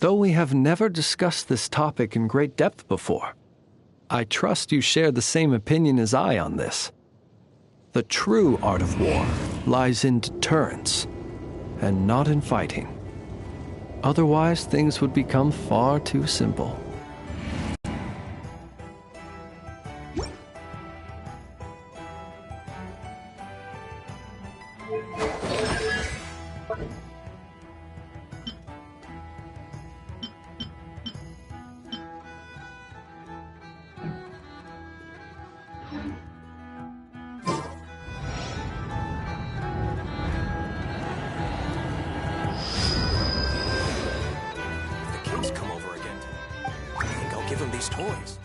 Though we have never discussed this topic in great depth before, I trust you share the same opinion as I on this. The true art of war lies in deterrence, and not in fighting. Otherwise, things would become far too simple. Toys.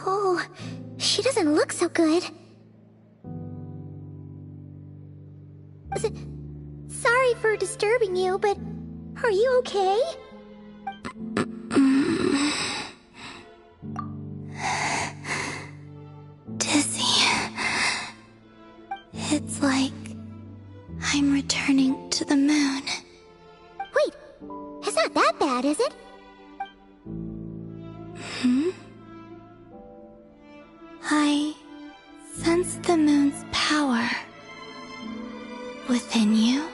Oh, she doesn't look so good. Sorry for disturbing you, but are you okay? Dizzy. It's like I'm returning to the moon. Wait, it's not that bad, is it? I sense the moon's power within you.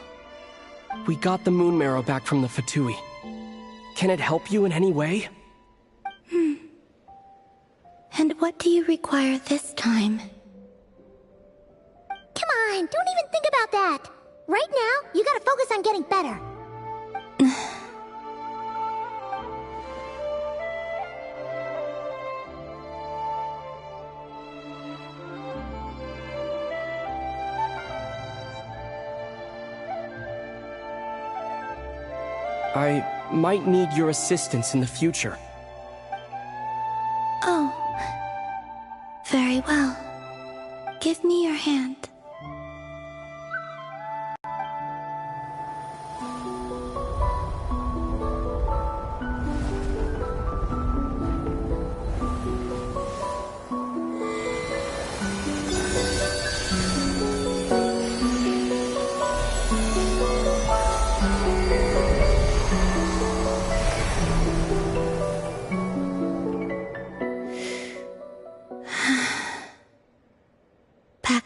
We got the moon marrow back from the Fatui. Can it help you in any way? And what do you require this time? Come on, don't even think about that. Right now, you gotta focus on getting better. I might need your assistance in the future. Oh. Very well. Give me your hand.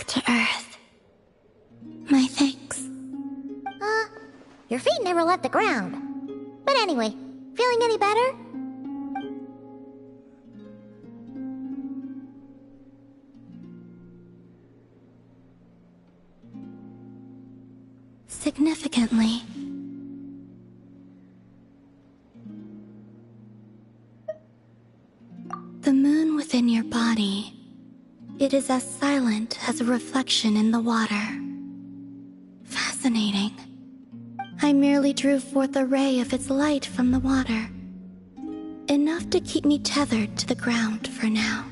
back to Earth. My thanks. Your feet never left the ground. But anyway, feeling any better? Significantly. The moon within your body, it is as silent as a reflection in the water. Fascinating. I merely drew forth a ray of its light from the water. Enough to keep me tethered to the ground for now.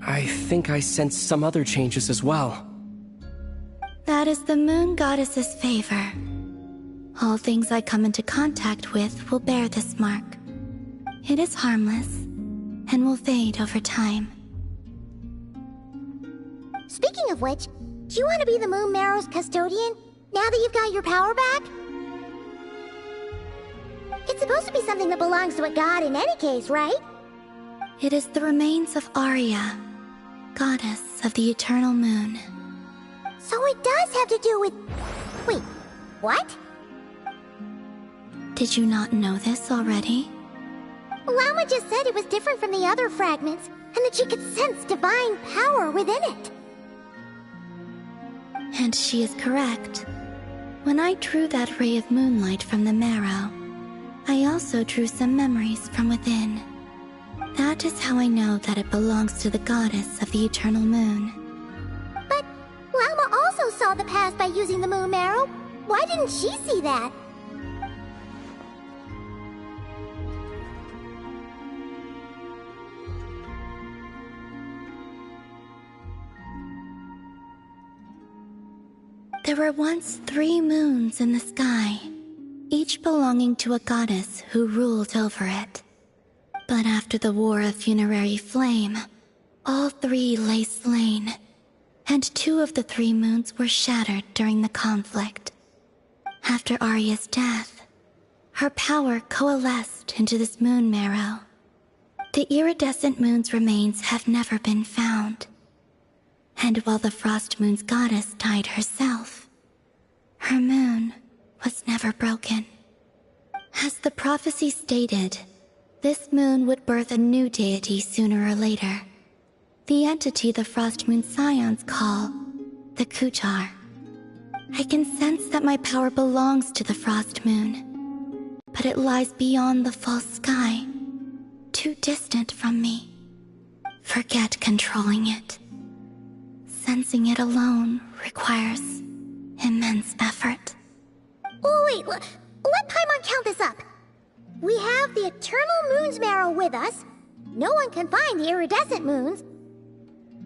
I think I sense some other changes as well. That is the moon goddess's favor. All things I come into contact with will bear this mark. It is harmless, and will fade over time. Speaking of which, do you want to be the Moon Marrow's custodian, now that you've got your power back? It's supposed to be something that belongs to a god in any case, right? It is the remains of Arya, goddess of the eternal moon. So it does have to do with... Wait, what? Did you not know this already? Lama just said it was different from the other fragments, and that she could sense divine power within it. And she is correct. When I drew that ray of moonlight from the marrow, I also drew some memories from within. That is how I know that it belongs to the goddess of the eternal moon. But Lama also saw the past by using the Moon Marrow. Why didn't she see that? There were once 3 moons in the sky, each belonging to a goddess who ruled over it. But after the War of Funerary Flame, all 3 lay slain, and 2 of the 3 moons were shattered during the conflict. After Arya's death, her power coalesced into this moon marrow. The iridescent moon's remains have never been found. And while the Frost Moon's goddess died herself, her moon was never broken. As the prophecy stated, this moon would birth a new deity sooner or later. The entity the Frost Moon Scions call the Kuchar. I can sense that my power belongs to the Frost Moon, but it lies beyond the false sky, too distant from me. Forget controlling it. Sensing it alone requires immense effort. Oh, wait, let Paimon count this up. We have the Eternal Moon's Marrow with us. No one can find the iridescent moons.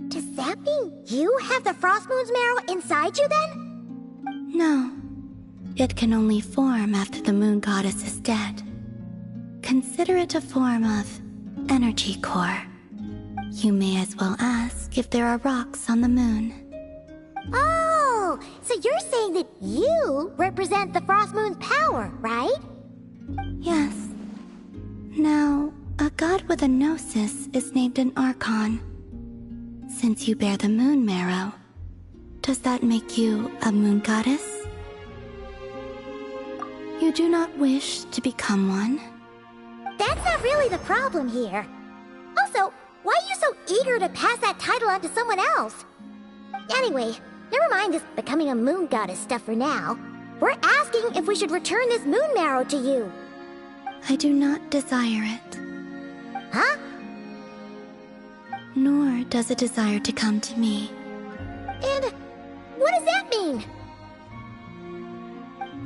Does that mean you have the Frost Moon's Marrow inside you then? No. It can only form after the moon goddess is dead. Consider it a form of energy core. You may as well ask if there are rocks on the moon. Oh, so you're saying that you represent the Frost Moon's power, right? Yes. Now, a god with a gnosis is named an Archon. Since you bear the moon marrow, does that make you a moon goddess? You do not wish to become one? That's not really the problem here. Also, why are you so eager to pass that title on to someone else? Anyway, never mind this becoming a moon goddess stuff for now. We're asking if we should return this moon marrow to you. I do not desire it. Huh? Nor does it desire to come to me. And what does that mean?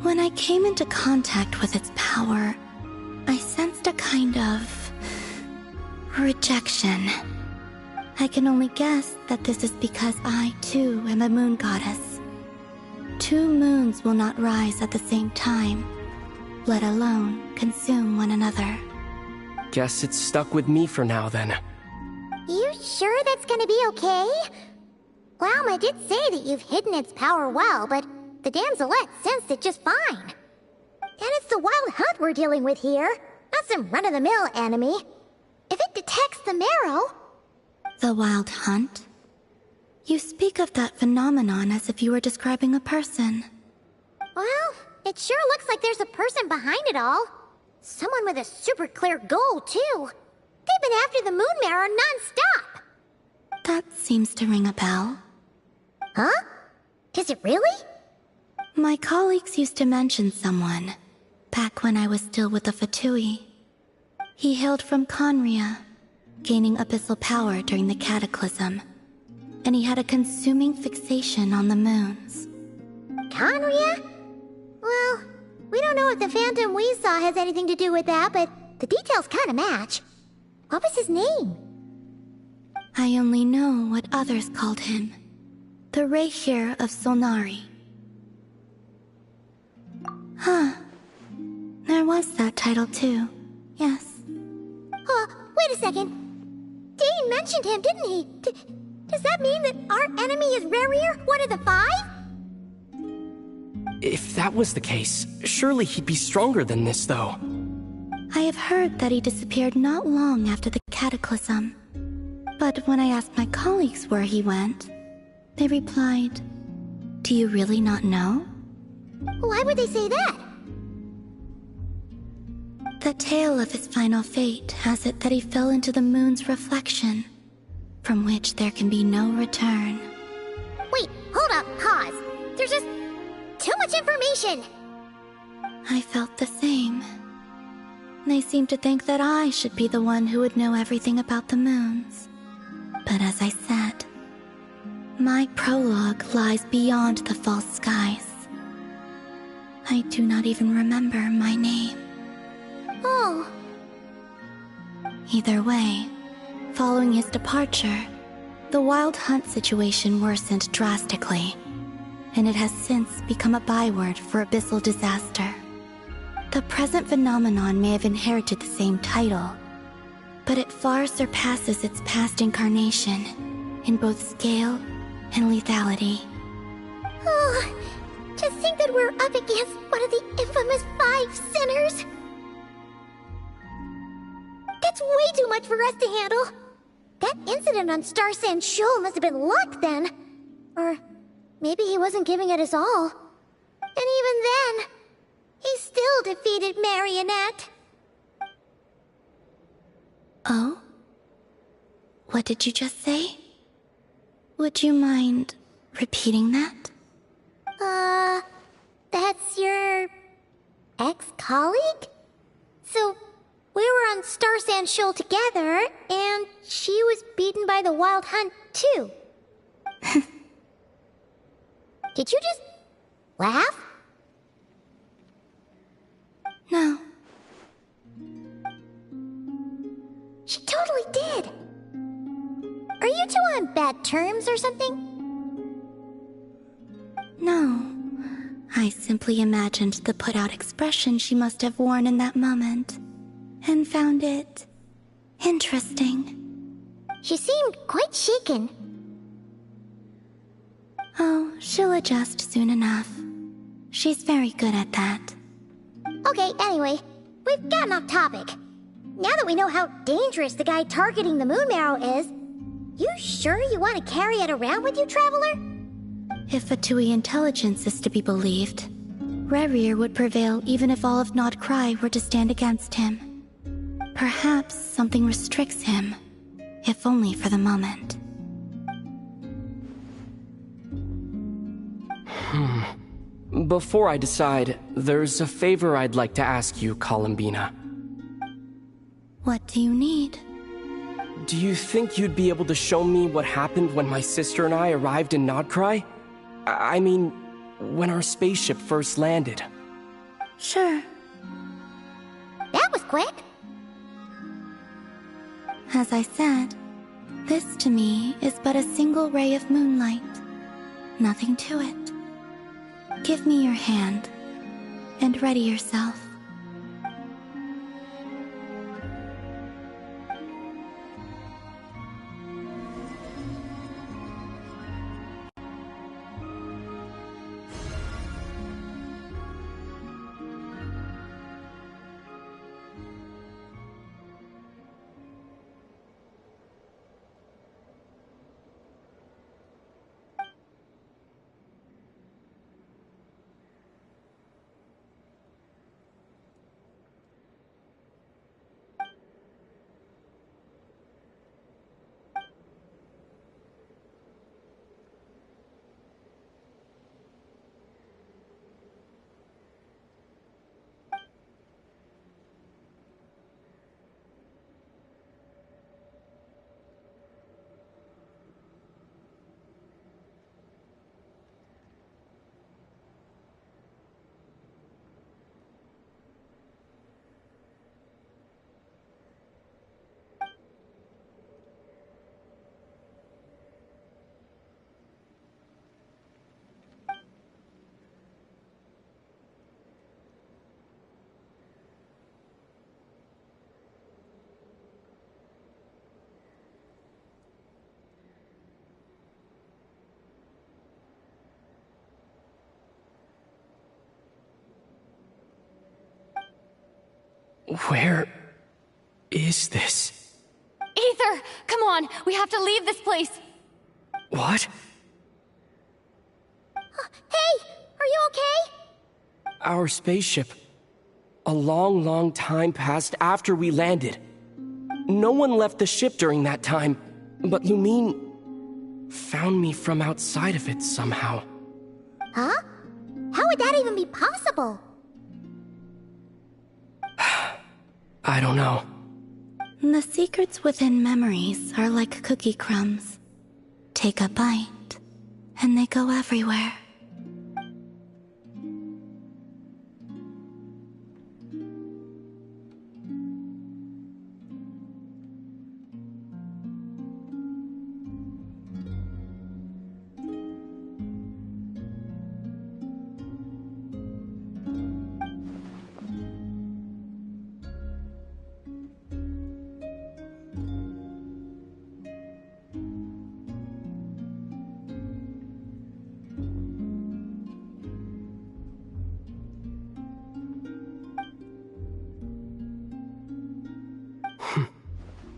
When I came into contact with its power, I sensed a kind of rejection. I can only guess that this is because I, too, am a moon goddess. 2 moons will not rise at the same time, let alone consume one another. Guess it's stuck with me for now then. You sure that's gonna be okay? Lama did say that you've hidden its power well, but the damselette sensed it just fine. And it's the wild hunt we're dealing with here, not some run-of-the-mill enemy. If it detects the marrow... The wild hunt? You speak of that phenomenon as if you were describing a person. Well, it sure looks like there's a person behind it all. Someone with a super clear goal, too. They've been after the moon marrow non-stop. That seems to ring a bell. Huh? Is it really? My colleagues used to mention someone, back when I was still with the Fatui. He hailed from Conria, gaining abyssal power during the Cataclysm, and he had a consuming fixation on the moons. Conria? Well, we don't know if the phantom we saw has anything to do with that, but the details kinda match. What was his name? I only know what others called him. The Reikir of Solnari. Huh. There was that title too, yes. Wait a second. Dane mentioned him, didn't he? Does that mean that our enemy is Rerir, one of the 5? If that was the case, surely he'd be stronger than this, though. I have heard that he disappeared not long after the Cataclysm. But when I asked my colleagues where he went, they replied, "Do you really not know?" Why would they say that? The tale of his final fate has it that he fell into the moon's reflection, from which there can be no return. Wait, hold up, pause. There's just too much information. I felt the same. They seemed to think that I should be the one who would know everything about the moons. But as I said, my prologue lies beyond the false skies. I do not even remember my name. Oh. Either way, following his departure, the Wild Hunt situation worsened drastically, and it has since become a byword for abyssal disaster. The present phenomenon may have inherited the same title, but it far surpasses its past incarnation in both scale and lethality. Oh, to think that we're up against one of the infamous 5 sinners. That's way too much for us to handle. That incident on Star Sand Shoal must have been luck then. Or maybe he wasn't giving it his all. And even then, he still defeated Marionette. Oh? What did you just say? Would you mind repeating that? That's your ex-colleague? So, we were on Star Sand Shoal together, and she was beaten by the Wild Hunt, too. Did you just laugh? No. She totally did. Are you two on bad terms or something? No. I simply imagined the put-out expression she must have worn in that moment, and found it interesting. She seemed quite shaken. Oh, she'll adjust soon enough. She's very good at that. Okay, anyway, we've gotten off topic. Now that we know how dangerous the guy targeting the moon marrow is, you sure you want to carry it around with you, Traveler? If Fatui intelligence is to be believed, Rerir would prevail even if all of Nod Cry were to stand against him. Perhaps something restricts him, if only for the moment. Before I decide, there's a favor I'd like to ask you, Columbina. What do you need? Do you think you'd be able to show me what happened when my sister and I arrived in Nodcry? I mean, when our spaceship first landed. Sure. That was quick. As I said, this to me is but a single ray of moonlight. Nothing to it. Give me your hand, and ready yourself. Where is this? Ether! Come on! We have to leave this place! What? Hey! Are you okay? Our spaceship. A long, long time passed after we landed. No one left the ship during that time, but Lumine found me from outside of it somehow. Huh? How would that even be possible? I don't know. The secrets within memories are like cookie crumbs. Take a bite, and they go everywhere.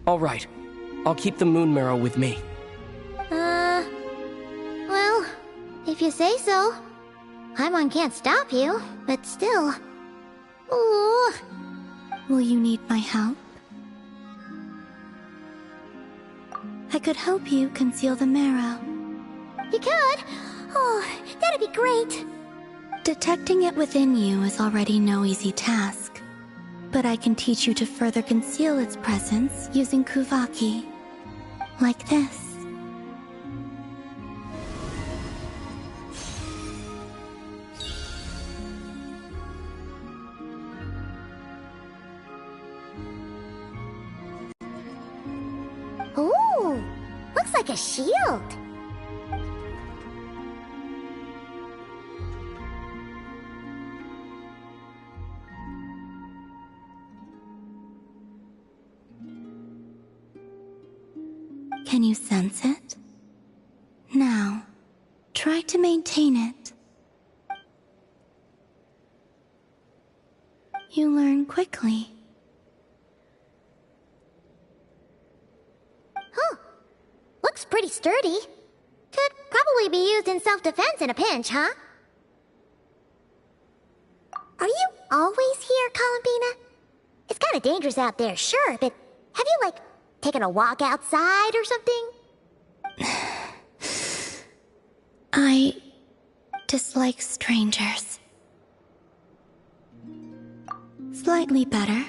All right. I'll keep the moon marrow with me. Well, if you say so. Paimon can't stop you, but still. Ooh. Will you need my help? I could help you conceal the marrow. You could? Oh, that'd be great. Detecting it within you is already no easy task. But I can teach you to further conceal its presence using Kuvaki. Like this. Ooh, looks like a shield. Can you sense it? Now, try to maintain it. You learn quickly. Huh. Looks pretty sturdy. Could probably be used in self-defense in a pinch, huh? Are you always here, Columbina? It's kinda dangerous out there, sure, but have you, like, taken a walk outside or something? I dislike strangers. Slightly better.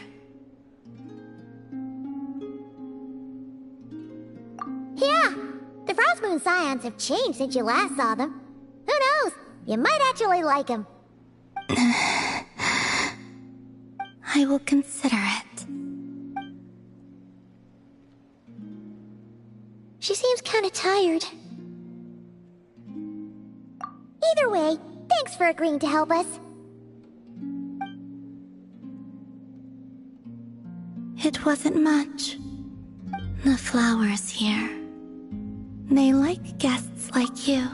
Yeah, the Frostmoon Scions have changed since you last saw them. Who knows? You might actually like them. I will consider it. She seems kinda tired. Either way, thanks for agreeing to help us. It wasn't much. The flowers here. They like guests like you.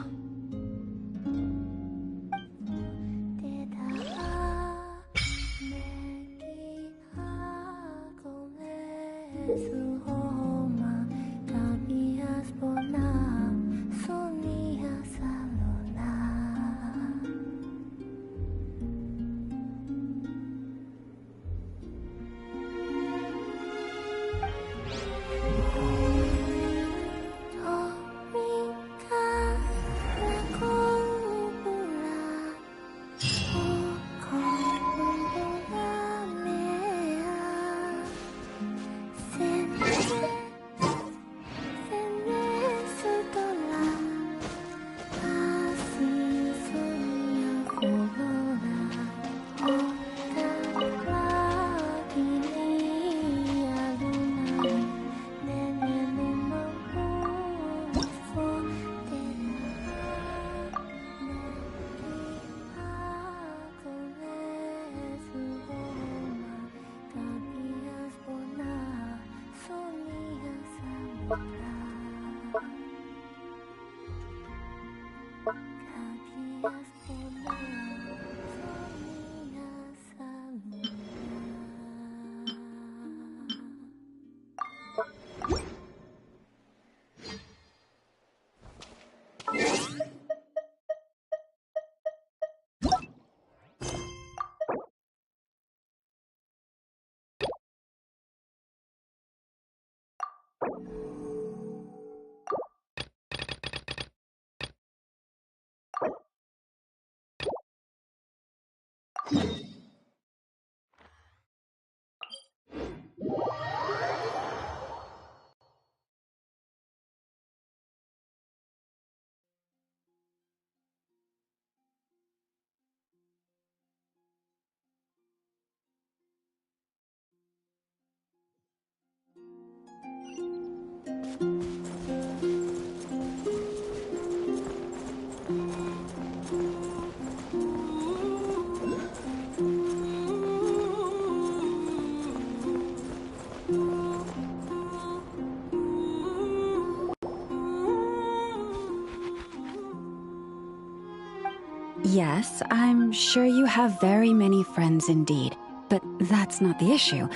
Yes, I'm sure you have very many friends indeed, but that's not the issue.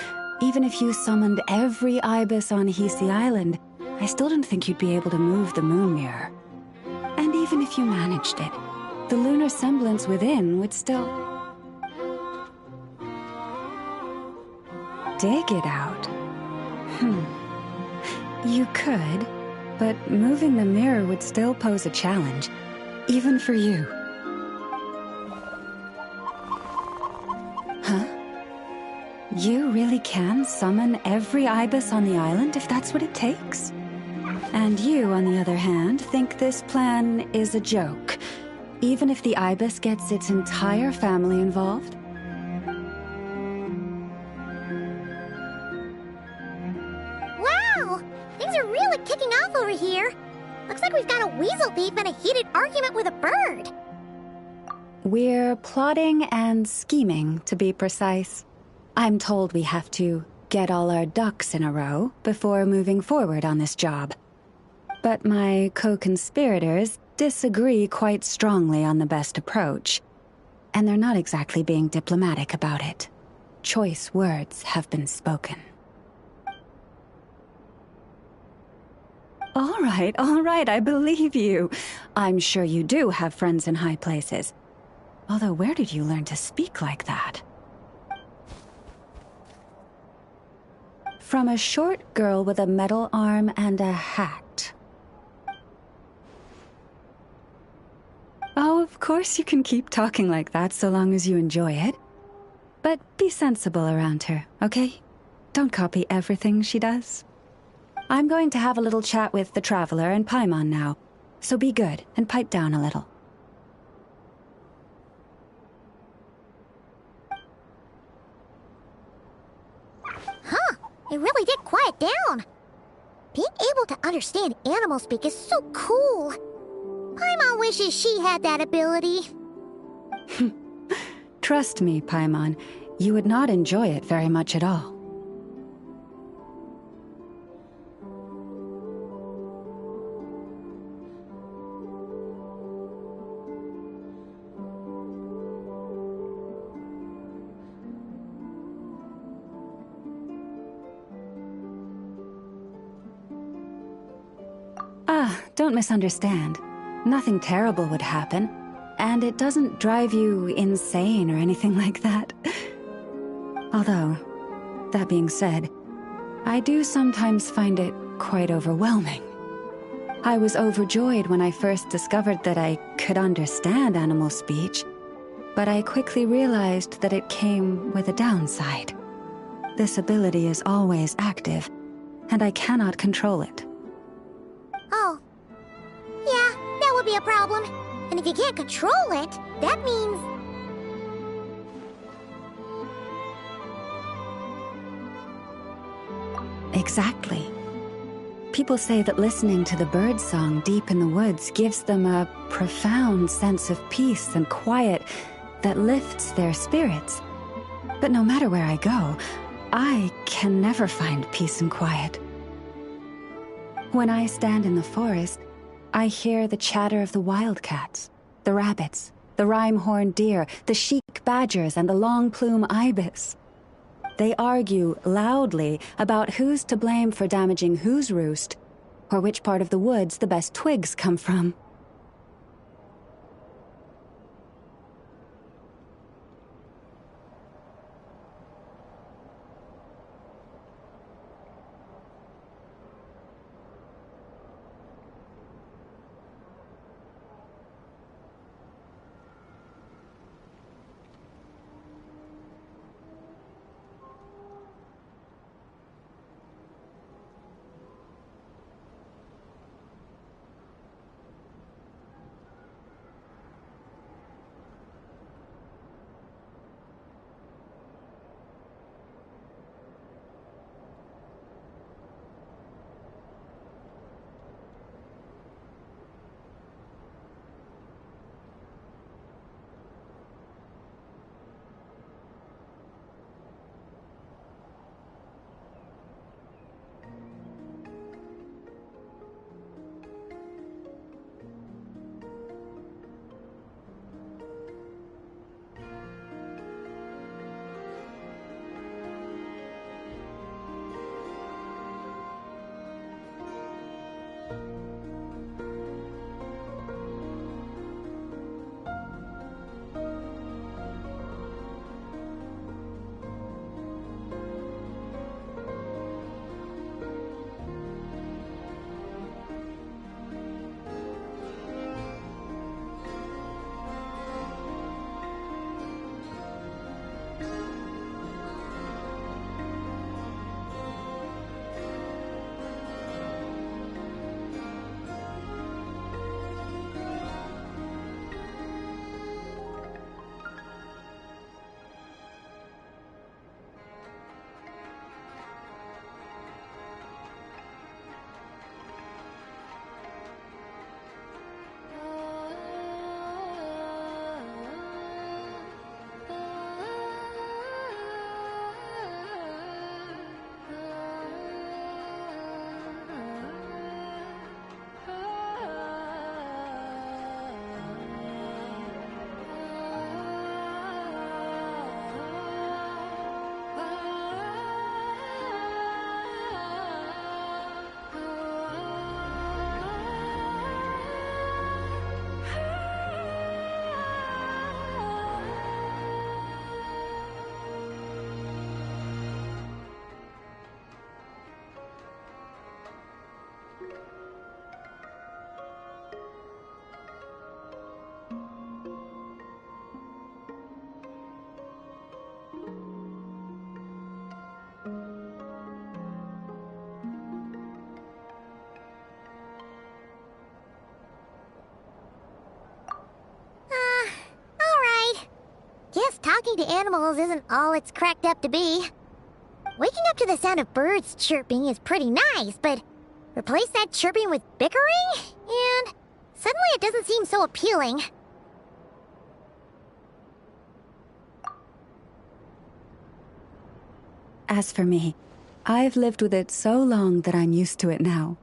Even if you summoned every ibis on Hisi Island, I still don't think you'd be able to move the moon mirror. And even if you managed it, the lunar semblance within would still... dig it out. You could, but moving the mirror would still pose a challenge, even for you. Huh? You really can summon every ibis on the island if that's what it takes? And you, on the other hand, think this plan is a joke, even if the ibis gets its entire family involved? Wow! Things are really kicking off over here. Looks like we've got a weasel thief and a heated argument with a bird. We're plotting and scheming, to be precise. I'm told we have to get all our ducks in a row before moving forward on this job. But my co-conspirators disagree quite strongly on the best approach, and they're not exactly being diplomatic about it. Choice words have been spoken. All right, I believe you. I'm sure you do have friends in high places. Although, where did you learn to speak like that? From a short girl with a metal arm and a hat. Oh, of course you can keep talking like that so long as you enjoy it. But be sensible around her, okay? Don't copy everything she does. I'm going to have a little chat with the Traveler and Paimon now, so be good and pipe down a little. Huh, it really did quiet down. Being able to understand animal speak is so cool. Paimon wishes she had that ability. Trust me, Paimon, you would not enjoy it very much at all. Don't misunderstand. Nothing terrible would happen, and it doesn't drive you insane or anything like that. Although, that being said, I do sometimes find it quite overwhelming. I was overjoyed when I first discovered that I could understand animal speech, but I quickly realized that it came with a downside. This ability is always active, and I cannot control it. Oh. Yeah, that would be a problem. And if you can't control it, that means... Exactly. People say that listening to the bird song deep in the woods gives them a profound sense of peace and quiet that lifts their spirits. But no matter where I go, I can never find peace and quiet. When I stand in the forest, I hear the chatter of the wildcats, the rabbits, the rhyme-horned deer, the sheik badgers, and the long-plume ibis. They argue loudly about who's to blame for damaging whose roost, or which part of the woods the best twigs come from. talking to animals isn't all it's cracked up to be. Waking up to the sound of birds chirping is pretty nice, but replace that chirping with bickering, and suddenly it doesn't seem so appealing. As for me, I've lived with it so long that I'm used to it now.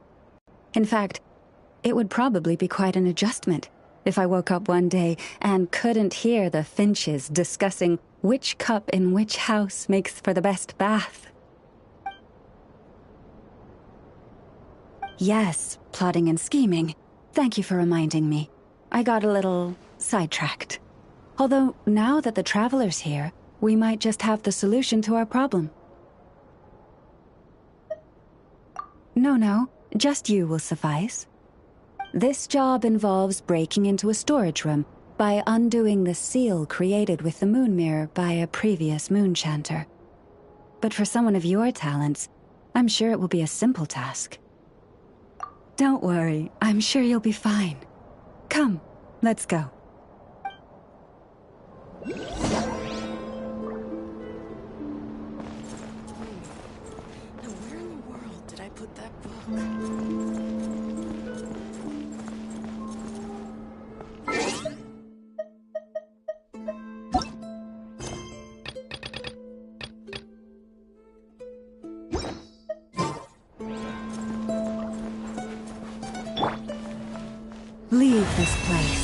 In fact, it would probably be quite an adjustment if I woke up one day and couldn't hear the finches discussing which cup in which house makes for the best bath. Yes, plotting and scheming. Thank you for reminding me. I got a little sidetracked. Although, now that the Traveler's here, we might just have the solution to our problem. No, just you will suffice. This job involves breaking into a storage room by undoing the seal created with the moon mirror by a previous moon chanter. But for someone of your talents, I'm sure it will be a simple task. Don't worry, I'm sure you'll be fine. Come, let's go. Now, where in the world did I put that book? Leave this place.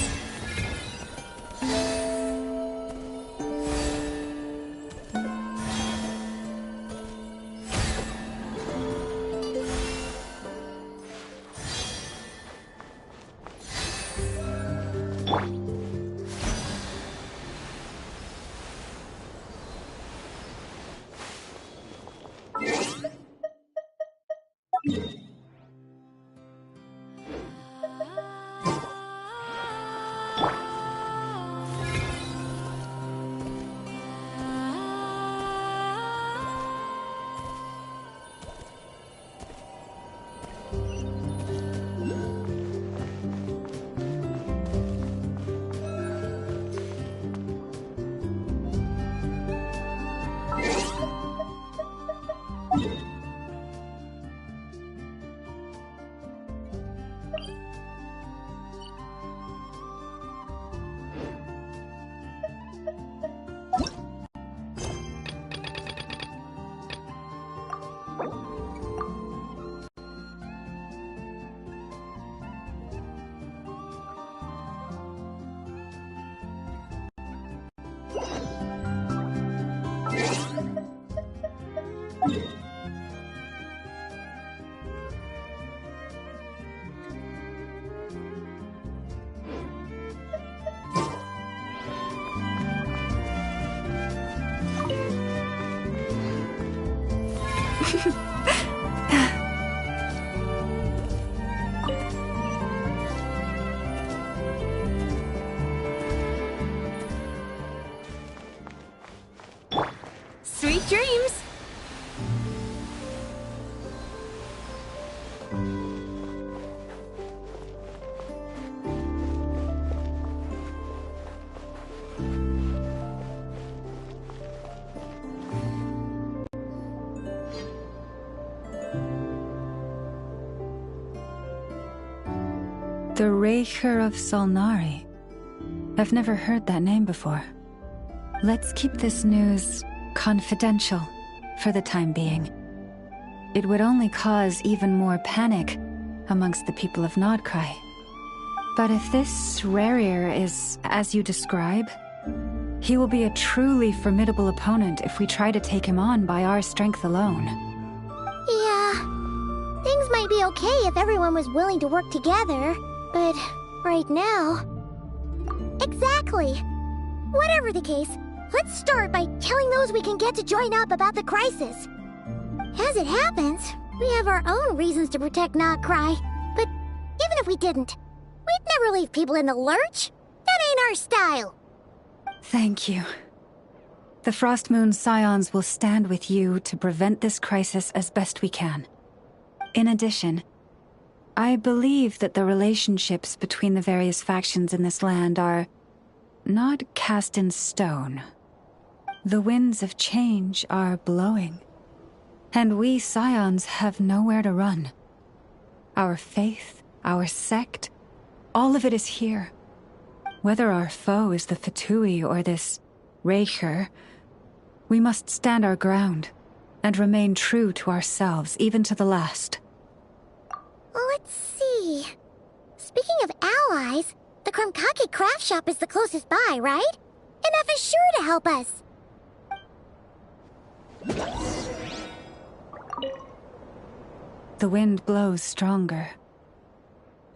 Sweet dreams! The Raker of Solnari. I've never heard that name before. Let's keep this news confidential for the time being. It would only cause even more panic amongst the people of Nodcry. But if this Rarier is as you describe, he will be a truly formidable opponent if we try to take him on by our strength alone. Yeah, things might be okay if everyone was willing to work together, but right now... Exactly! Whatever the case, let's start by telling those we can get to join up about the crisis. As it happens, we have our own reasons to protect Nodcry, but even if we didn't, we'd never leave people in the lurch. That ain't our style. Thank you. The Frostmoon Scions will stand with you to prevent this crisis as best we can. In addition, I believe that the relationships between the various factions in this land are not cast in stone. The winds of change are blowing, and we Scions have nowhere to run. Our faith, our sect, all of it is here. Whether our foe is the Fatui or this Raker, we must stand our ground and remain true to ourselves, even to the last. Let's see. Speaking of allies, the Krumkake craft shop is the closest by, right? And F is sure to help us. The wind blows stronger.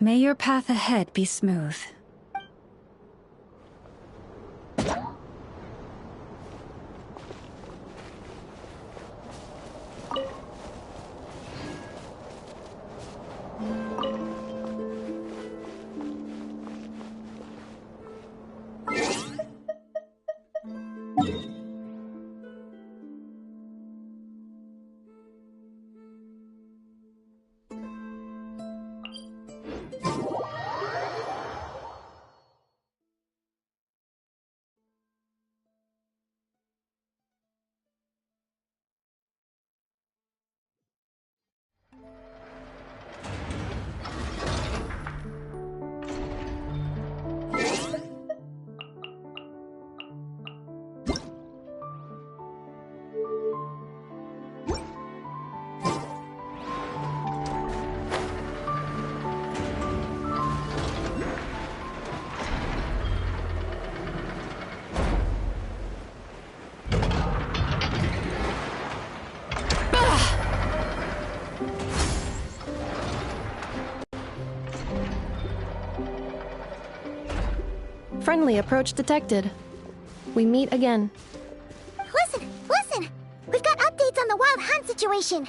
May your path ahead be smooth. Friendly approach detected. We meet again. Listen, listen! We've got updates on the wild hunt situation.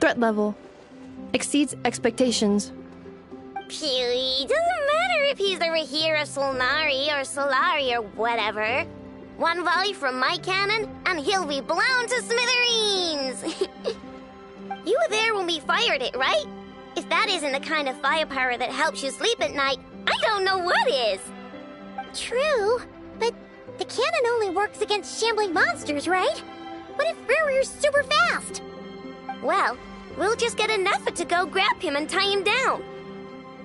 Threat level exceeds expectations. Pewy, doesn't matter if he's the Rahira Solnari or Solari or whatever. One volley from my cannon, and he'll be blown to smithereens! You were there when we fired it, right? If that isn't the kind of firepower that helps you sleep at night, I don't know what is! True, but the cannon only works against shambling monsters, right? What if Rarir's super fast? Well, we'll just get an effort to go grab him and tie him down.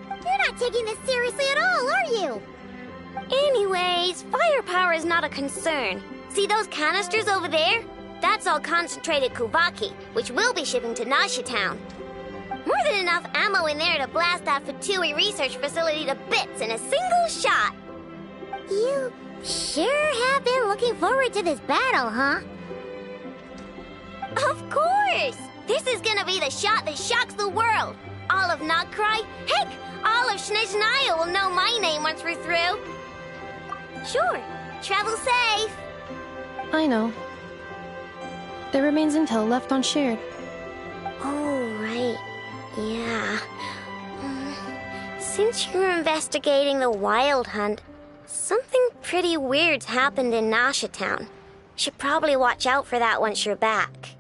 You're not taking this seriously at all, are you? Anyways, firepower is not a concern. See those canisters over there? That's all concentrated Kuvaki, which we'll be shipping to Nasha Town. More than enough ammo in there to blast that Fatui research facility to bits in a single shot. You sure have been looking forward to this battle, huh? Of course! This is gonna be the shot that shocks the world. All of Nagcry, heck, all of Snezhnaya will know my name once we're through. Sure, travel safe. I know. There remains intel left unshared. Oh, right. Yeah. Since you're investigating the wild hunt, something pretty weird's happened in Nasha Town. Should probably watch out for that once you're back.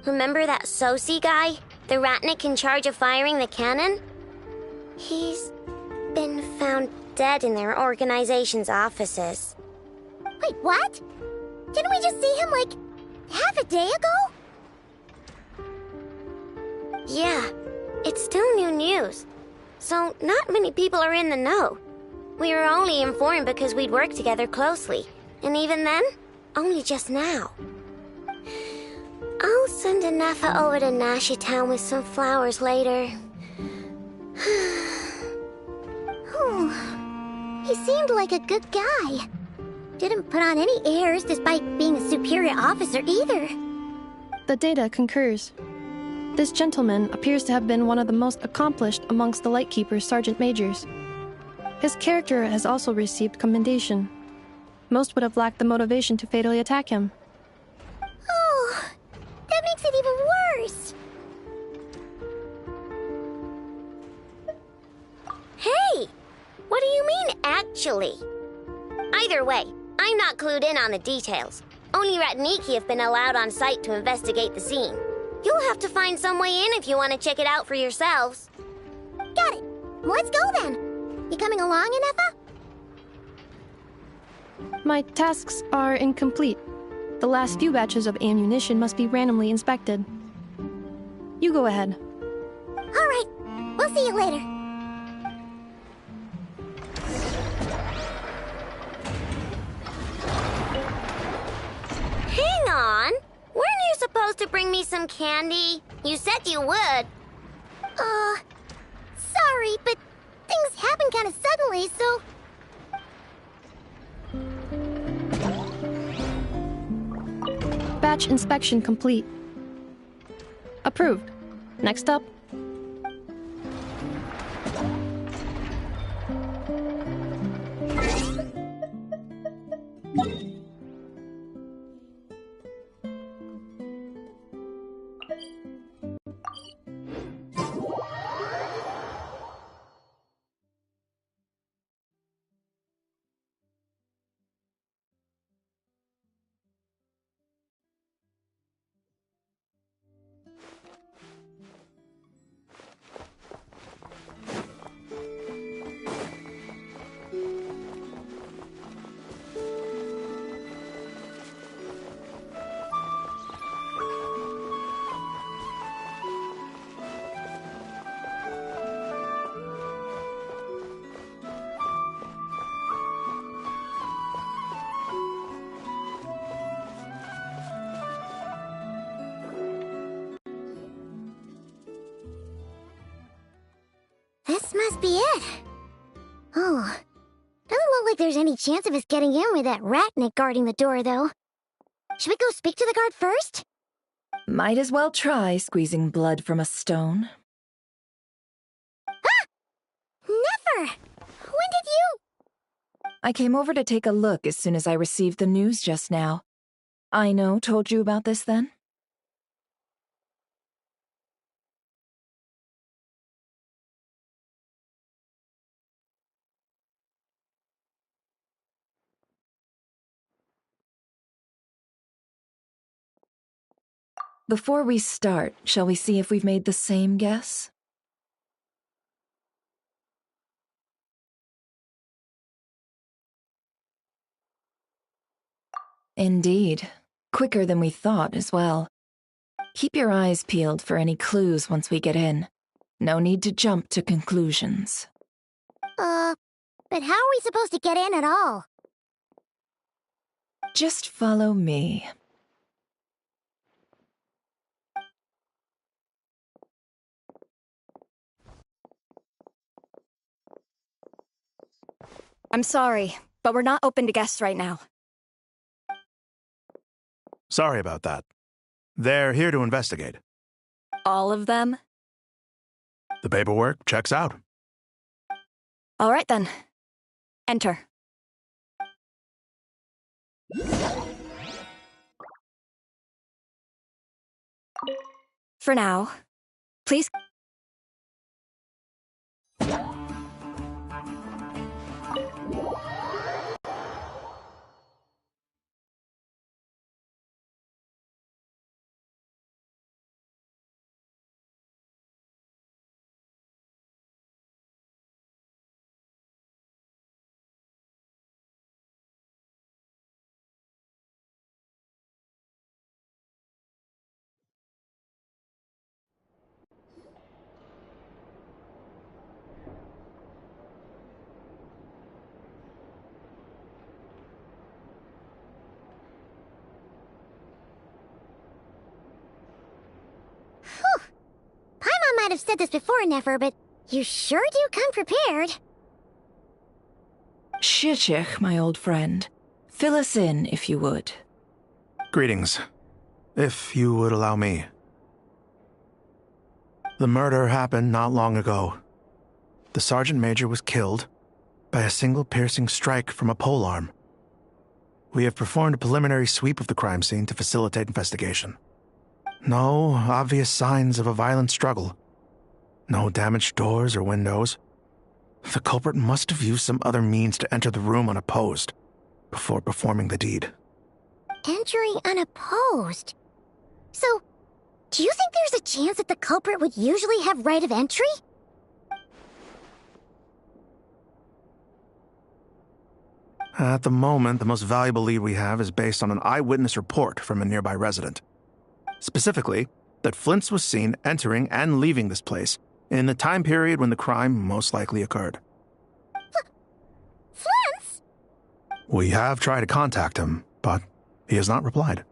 Remember that Sosi guy? The Ratnik in charge of firing the cannon? He's been found dead in their organization's offices. Wait, what? Didn't we just see him, like, half a day ago? Yeah, it's still new news. So not many people are in the know. We were only informed because we'd worked together closely. And even then, only just now. I'll send Anafa over to Nasha Town with some flowers later. He seemed like a good guy. Didn't put on any airs despite being a superior officer either. The data concurs. This gentleman appears to have been one of the most accomplished amongst the Lightkeeper's sergeant majors. His character has also received commendation. Most would have lacked the motivation to fatally attack him. Oh, that makes it even worse. Hey, what do you mean, actually? Either way, I'm not clued in on the details. Only Ratniki have been allowed on site to investigate the scene. You'll have to find some way in if you want to check it out for yourselves. Let's go then. You coming along, Inefa? My tasks are incomplete. The last few batches of ammunition must be randomly inspected. You go ahead. All right. We'll see you later. Hang on. Weren't you supposed to bring me some candy? You said you would. Sorry, but things happen kind of suddenly, so... Batch inspection complete. Approved. Next up. This must be it. Oh, doesn't look like there's any chance of us getting in with that ratnik guarding the door, though. Should we go speak to the guard first? Might as well try squeezing blood from a stone. Ah! Never! When did you... I came over to take a look as soon as I received the news just now. Aino told you about this then? Before we start, shall we see if we've made the same guess? Indeed. Quicker than we thought as well. Keep your eyes peeled for any clues once we get in. No need to jump to conclusions. But how are we supposed to get in at all? Just follow me. I'm sorry, but we're not open to guests right now. Sorry about that. They're here to investigate. All of them? The paperwork checks out. All right then. Enter. For now, please. Paimon might have said this before, Nefer, but you sure do come prepared. Shishich, my old friend. Fill us in, if you would. Greetings. If you would allow me. The murder happened not long ago. The Sergeant Major was killed by a single piercing strike from a polearm. We have performed a preliminary sweep of the crime scene to facilitate investigation. No obvious signs of a violent struggle. No damaged doors or windows. The culprit must have used some other means to enter the room unopposed before performing the deed. Entering unopposed? So, do you think there's a chance that the culprit would usually have right of entry? At the moment, the most valuable lead we have is based on an eyewitness report from a nearby resident. Specifically, that Flint's was seen entering and leaving this place in the time period when the crime most likely occurred. Flint's? We have tried to contact him, but he has not replied.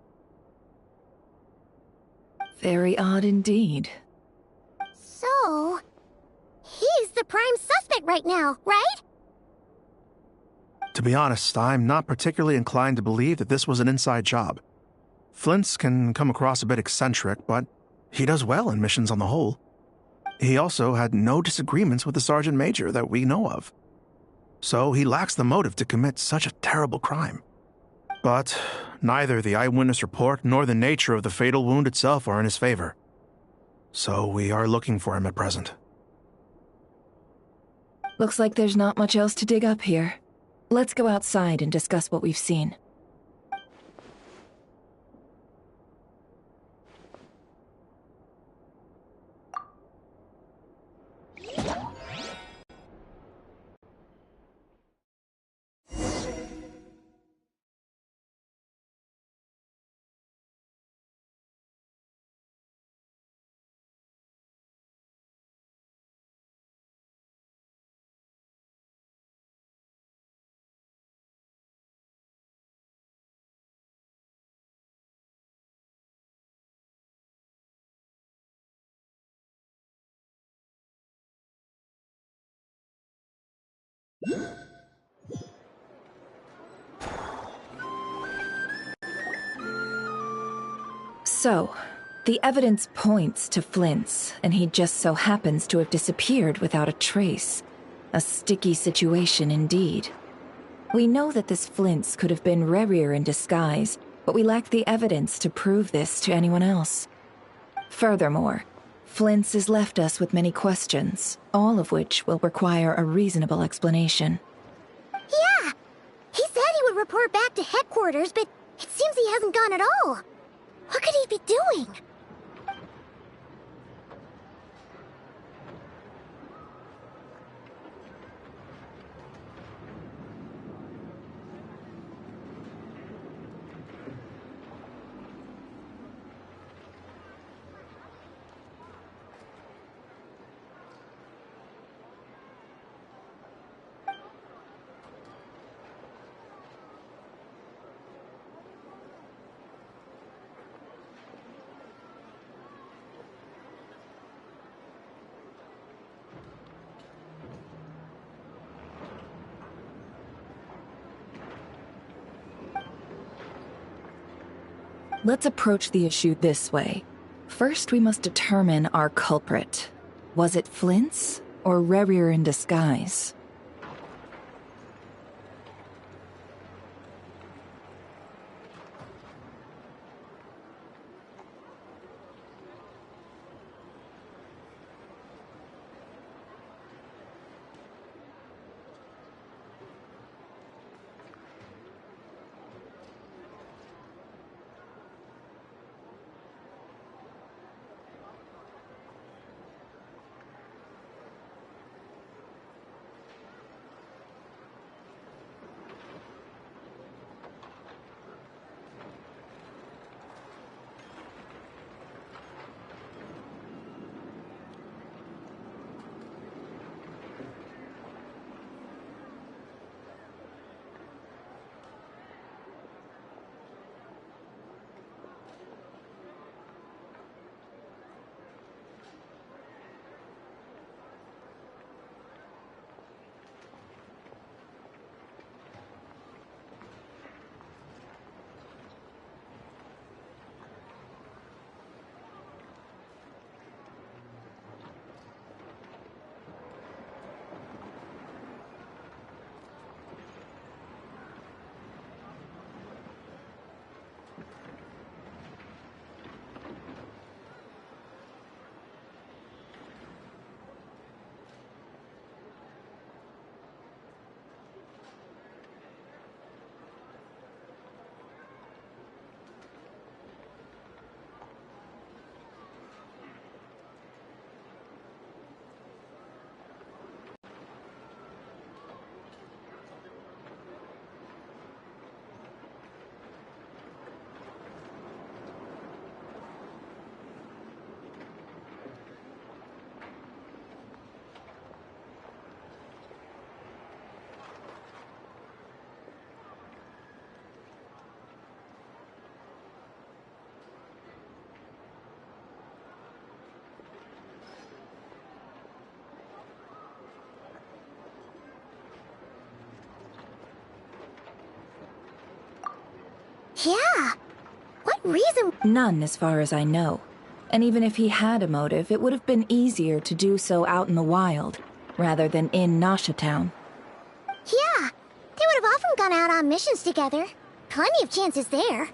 Very odd indeed. So, he's the prime suspect right now, right? To be honest, I'm not particularly inclined to believe that this was an inside job. Flint's can come across a bit eccentric, but he does well in missions on the whole. He also had no disagreements with the Sergeant Major that we know of. So he lacks the motive to commit such a terrible crime. But neither the eyewitness report nor the nature of the fatal wound itself are in his favor. So we are looking for him at present. Looks like there's not much else to dig up here. Let's go outside and discuss what we've seen. So, the evidence points to Flint's, and he just so happens to have disappeared without a trace. A sticky situation indeed. We know that this Flint's could have been Rerir in disguise, but we lack the evidence to prove this to anyone else. Furthermore, Flint's has left us with many questions, all of which will require a reasonable explanation. Yeah! He said he would report back to headquarters, but it seems he hasn't gone at all. What could he be doing? Let's approach the issue this way. First, we must determine our culprit. Was it Flint's or Rerir in disguise? Yeah. What reason? None, as far as I know. And even if he had a motive, it would have been easier to do so out in the wild, rather than in Nasha Town. Yeah. They would have often gone out on missions together. Plenty of chances there.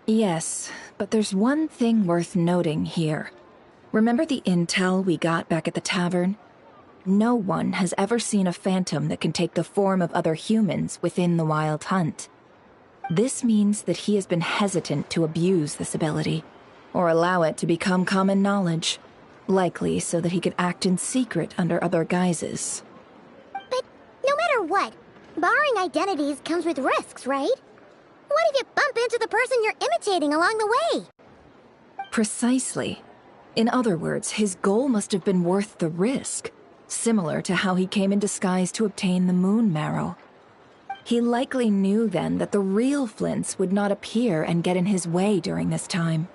Yes, but there's one thing worth noting here. Remember the intel we got back at the tavern? No one has ever seen a phantom that can take the form of other humans within the Wild Hunt. This means that he has been hesitant to abuse this ability, or allow it to become common knowledge, likely so that he could act in secret under other guises. But no matter what, borrowing identities comes with risks, right? What if you bump into the person you're imitating along the way? Precisely. In other words, his goal must have been worth the risk, similar to how he came in disguise to obtain the moon marrow. He likely knew then that the real Flints would not appear and get in his way during this time.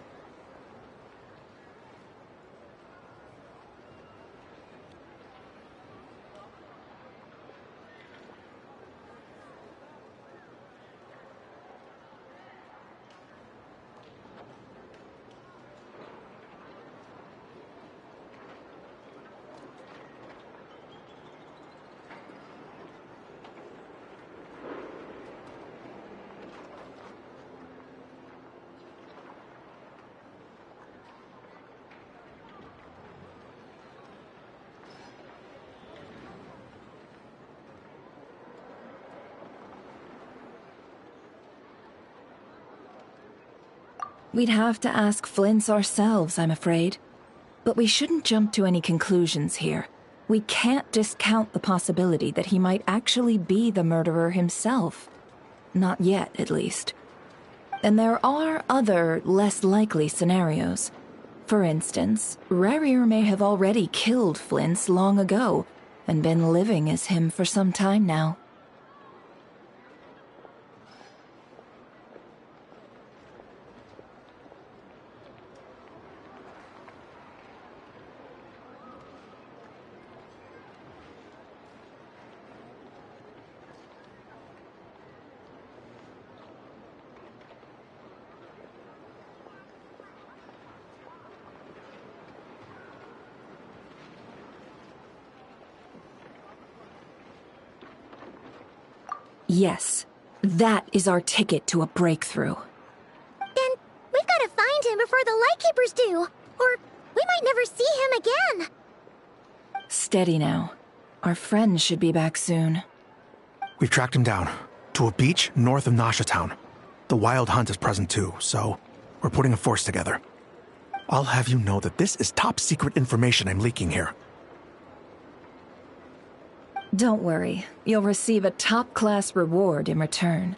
We'd have to ask Flints ourselves, I'm afraid. But we shouldn't jump to any conclusions here. We can't discount the possibility that he might actually be the murderer himself. Not yet, at least. And there are other, less likely scenarios. For instance, Rerir may have already killed Flints long ago, and been living as him for some time now. Yes, that is our ticket to a breakthrough. Then we've got to find him before the Lightkeepers do, or we might never see him again. Steady now. Our friends should be back soon. We've tracked him down. To a beach north of Nasha Town. The Wild Hunt is present too, so we're putting a force together. I'll have you know that this is top secret information I'm leaking here. Don't worry, you'll receive a top-class reward in return.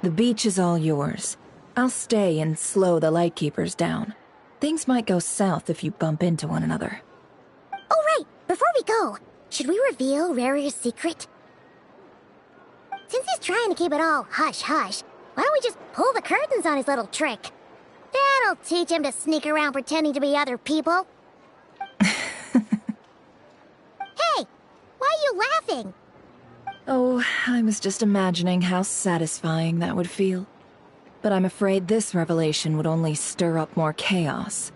The beach is all yours. I'll stay and slow the Lightkeepers down. Things might go south if you bump into one another. Oh, right! Before we go, should we reveal Rarier's secret? Since he's trying to keep it all hush-hush, why don't we just pull the curtains on his little trick? That'll teach him to sneak around pretending to be other people. Hey! Why are you laughing? Oh, I was just imagining how satisfying that would feel. But I'm afraid this revelation would only stir up more chaos.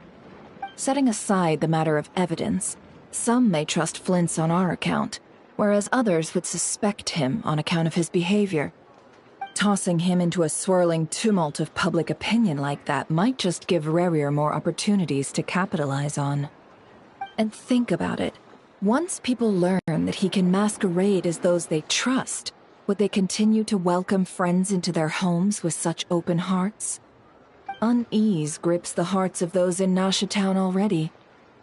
Setting aside the matter of evidence, some may trust Flint's on our account, whereas others would suspect him on account of his behavior. Tossing him into a swirling tumult of public opinion like that might just give Rarier more opportunities to capitalize on. And think about it. Once people learn that he can masquerade as those they trust, would they continue to welcome friends into their homes with such open hearts? Unease grips the hearts of those in Nasha Town already.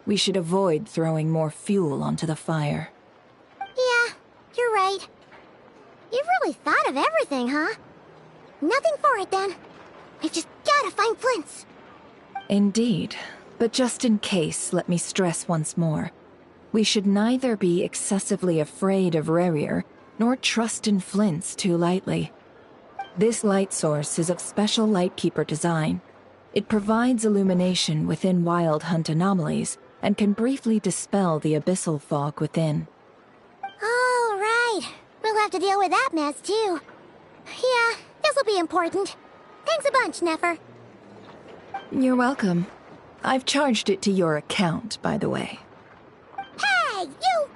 We should avoid throwing more fuel onto the fire. Yeah, you're right. You've really thought of everything, huh? Nothing for it, then. We've just gotta find Flint's. Indeed. But just in case, let me stress once more. We should neither be excessively afraid of Rarier, nor trust in Flint's too lightly. This light source is of special Lightkeeper design. It provides illumination within Wild Hunt anomalies, and can briefly dispel the abyssal fog within. Oh, right. We'll have to deal with that mess, too. Yeah, this'll be important. Thanks a bunch, Nefer. You're welcome. I've charged it to your account, by the way. Hey, you!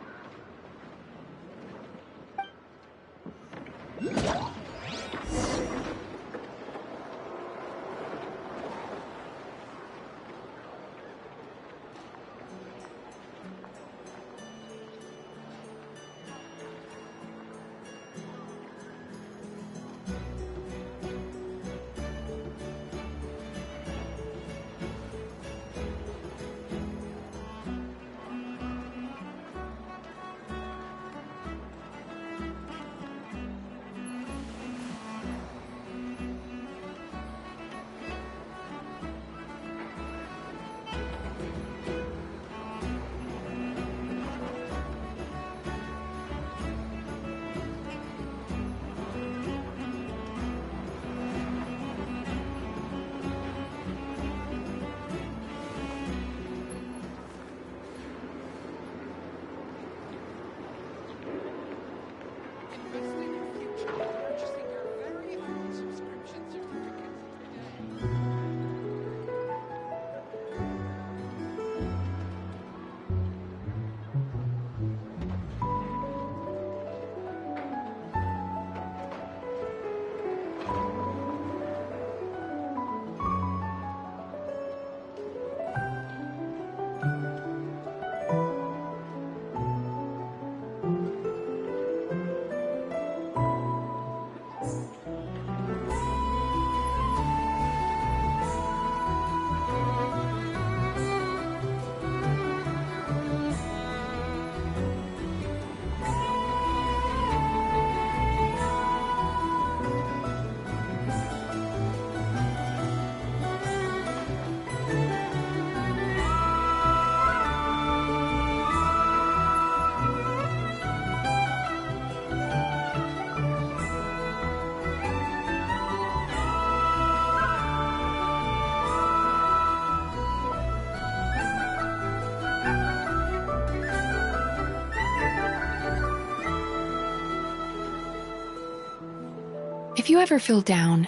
If you ever feel down,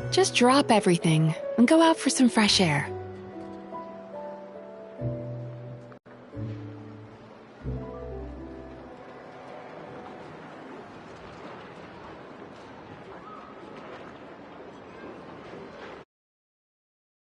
just drop everything and go out for some fresh air.